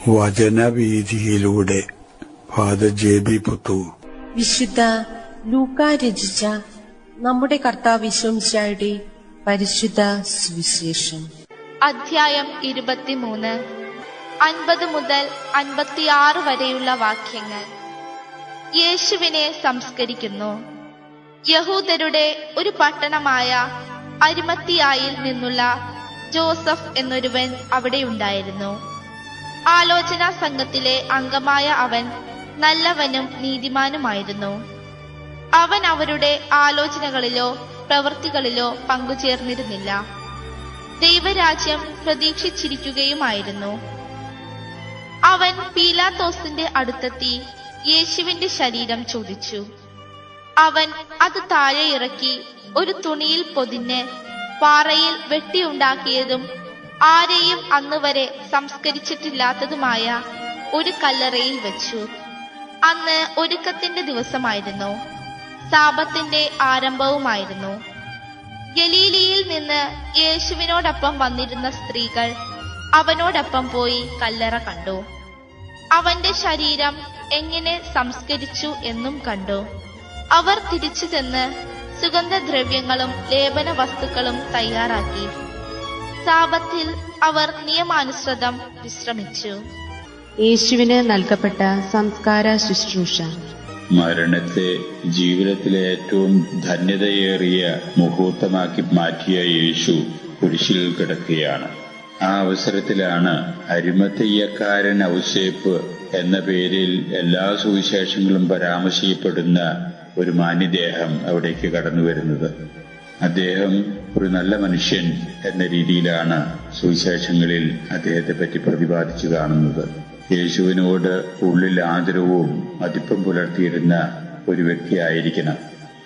വചനവീഥിയിലൂടെ father ജെ.ബി. Puthur. വിശുദ്ധ ലൂക്കാ രചിച്ച നമ്മുടെ കർത്താവ് യേശുമിശിഹായുടെ പരിശുദ്ധ സുവിശേഷം. അധ്യായം 23, 50 മുതൽ 56 വരെയുള്ള വാക്യങ്ങൾ. യേശുവിനെ സംസ്കരിക്കുന്നു. യഹൂദരുടെ ഒരു പട്ടണമായ അരിമത്തിയായിൽ നിന്നുള്ള ജോസഫ് എന്നൊരുവൻ അവിടെ ഉണ്ടായിരുന്നു. ആലോചനാ സംഘത്തിലെ അംഗമായ അവൻ നല്ലവനും നീതിമാനുമായിരുന്നു. അവൻ അവരുടെ ആലോചനകളിലോ പ്രവൃത്തികളിലോ പങ്കുചേർന്നിരുന്നില്ല. ദൈവരാജ്യം പ്രതീക്ഷിച്ചിരിക്കുകയുമായിരുന്നു. അവൻ പീലാത്തോസിന്റെ അടുത്തെത്തി യേശുവിന്റെ ശരീരം ചോദിച്ചു. അവൻ അത് താഴെ ഇറക്കി ഒരു തുണിയിൽ പൊതിഞ്ഞ് പാറയിൽ വെട്ടിയുണ്ടാക്കിയതും ആരെയും അന്നുവരെ സംസ്കരിച്ചിട്ടില്ലാത്തതുമായ ഒരു കല്ലറയിൽ വെച്ചു. അന്ന് ഒരുക്കത്തിന്റെ ദിവസമായിരുന്നു. സാബത്തിന്റെ ആരംഭവുമായിരുന്നു. ഗലീലിയിൽ നിന്ന് യേശുവിനോടൊപ്പം വന്നിരുന്ന സ്ത്രീകൾ അവനോടൊപ്പം പോയി കല്ലറ കണ്ടു. അവന്റെ ശരീരം എങ്ങനെ സംസ്കരിച്ചു എന്നും കണ്ടു. അവർ തിരിച്ചു ചെന്ന് സുഗന്ധദ്രവ്യങ്ങളും ലേപന വസ്തുക്കളും തയ്യാറാക്കി. സാബത്തിൽ അവർ നിയമാനുസൃതം വിശ്രമിച്ചു. യേശുവിന് നൽകപ്പെട്ട സംസ്കാര ശുശ്രൂഷ. മരണത്തെ ജീവിതത്തിലെ ഏറ്റവും ധന്യതയേറിയ മുഹൂർത്തമാക്കി മാറ്റിയ യേശു കുരിശിൽ കിടക്കുകയാണ്. ആ അവസരത്തിലാണ് അരിമത്തയ്യക്കാരൻ ഔസേപ്പ് എന്ന പേരിൽ എല്ലാ സുവിശേഷങ്ങളും പരാമർശിക്കപ്പെടുന്ന ഒരു മാന്യദേഹം അവിടേക്ക് കടന്നു വരുന്നത്. അദ്ദേഹം ഒരു നല്ല മനുഷ്യൻ എന്ന രീതിയിലാണ് സുവിശേഷങ്ങളിൽ അദ്ദേഹത്തെ പറ്റി പ്രതിപാദിച്ചു കാണുന്നത്. യേശുവിനോട് ഉള്ളിൽ ആദരവും മതിപ്പും പുലർത്തിയിരുന്ന ഒരു വ്യക്തിയായിരിക്കണം.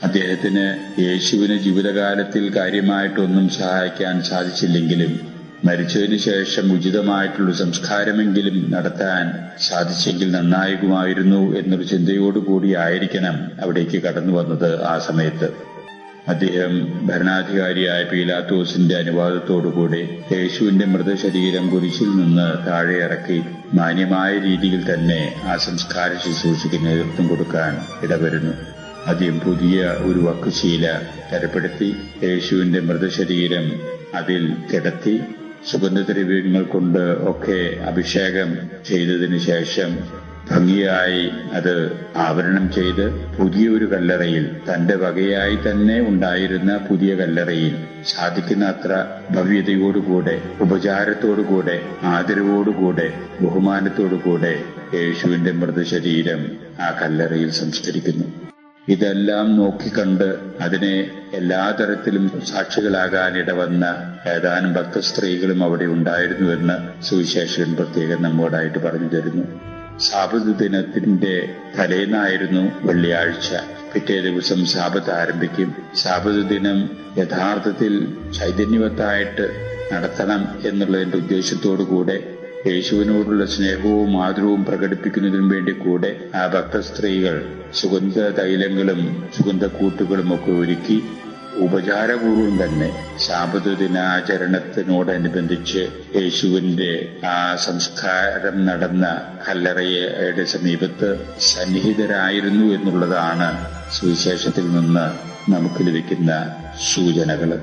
അദ്ദേഹത്തിന് യേശുവിന് ജീവിതകാലത്തിൽ കാര്യമായിട്ടൊന്നും സഹായിക്കാൻ സാധിച്ചില്ലെങ്കിലും മരിച്ചതിനു ശേഷം ഉചിതമായിട്ടുള്ള സംസ്കാരമെങ്കിലും നടത്താൻ സാധിച്ചെങ്കിൽ നന്നാകുമായിരുന്നു എന്നൊരു ചിന്തയോടുകൂടി ആയിരിക്കണം അവിടേക്ക് കടന്നു വന്നത്. ആ സമയത്ത് അദ്ദേഹം ഭരണാധികാരിയായ പീലാത്തോസിന്റെ അനുവാദത്തോടുകൂടി യേശുവിന്റെ മൃതശരീരം കുരിശിൽ നിന്ന് താഴെ ഇറക്കി മാന്യമായ രീതിയിൽ തന്നെ ആ സംസ്കാര ശുശ്രൂഷയ്ക്ക് നേതൃത്വം കൊടുക്കാൻ ഇടവരുന്നു. ആദ്യം പുതിയ ഒരു വക്കുശീല തരപ്പെടുത്തി യേശുവിന്റെ മൃതശരീരം അതിൽ കിടത്തി സുഗന്ധദ്രവ്യങ്ങൾ കൊണ്ട് ഒക്കെ അഭിഷേകം ചെയ്തതിനു ശേഷം ഭംഗിയായി അത് ആവരണം ചെയ്ത് പുതിയൊരു കല്ലറയിൽ, തന്റെ വകയായി തന്നെ ഉണ്ടായിരുന്ന പുതിയ കല്ലറയിൽ സാധിക്കുന്ന അത്ര ഭവ്യതയോടുകൂടെ, ഉപചാരത്തോടുകൂടെ, ആദരവോടുകൂടെ, ബഹുമാനത്തോടുകൂടെ യേശുവിന്റെ മൃതശരീരം ആ കല്ലറയിൽ സംസ്കരിക്കുന്നു. ഇതെല്ലാം നോക്കിക്കണ്ട് അതിനെ എല്ലാ തരത്തിലും സാക്ഷികളാകാൻ ഇടവന്ന ഏതാനും ഭക്തസ്ത്രീകളും അവിടെ ഉണ്ടായിരുന്നുവെന്ന് സുവിശേഷൻ പ്രത്യേകം നമ്മോടായിട്ട് പറഞ്ഞു തരുന്നു. സാബത്ത് ദിനത്തിന്റെ തലേന്നായിരുന്നു വെള്ളിയാഴ്ച. പിറ്റേ ദിവസം സാബത്ത് ആരംഭിക്കും. സാബത്ത് ദിനം യഥാർത്ഥത്തിൽ ചൈതന്യവത്തായിട്ട് നടത്തണം എന്നുള്ളതിന്റെ ഉദ്ദേശത്തോടുകൂടെ യേശുവിനോടുള്ള സ്നേഹവും ആദരവും പ്രകടിപ്പിക്കുന്നതിനു വേണ്ടി കൂടെ ആ ഭക്തസ്ത്രീകൾ സുഗന്ധ തൈലങ്ങളും സുഗന്ധക്കൂട്ടുകളും ഒക്കെ ഒരുക്കി ഉപചാരപൂർവം തന്നെ സാബത്ത് ദിനാചരണത്തിനോടനുബന്ധിച്ച് യേശുവിന്റെ ആ സംസ്കാരം നടന്ന കല്ലറയുടെ സമീപത്ത് സന്നിഹിതരായിരുന്നു എന്നുള്ളതാണ് സുവിശേഷത്തിൽ നിന്ന് നമുക്ക് ലഭിക്കുന്ന സൂചനകൾ.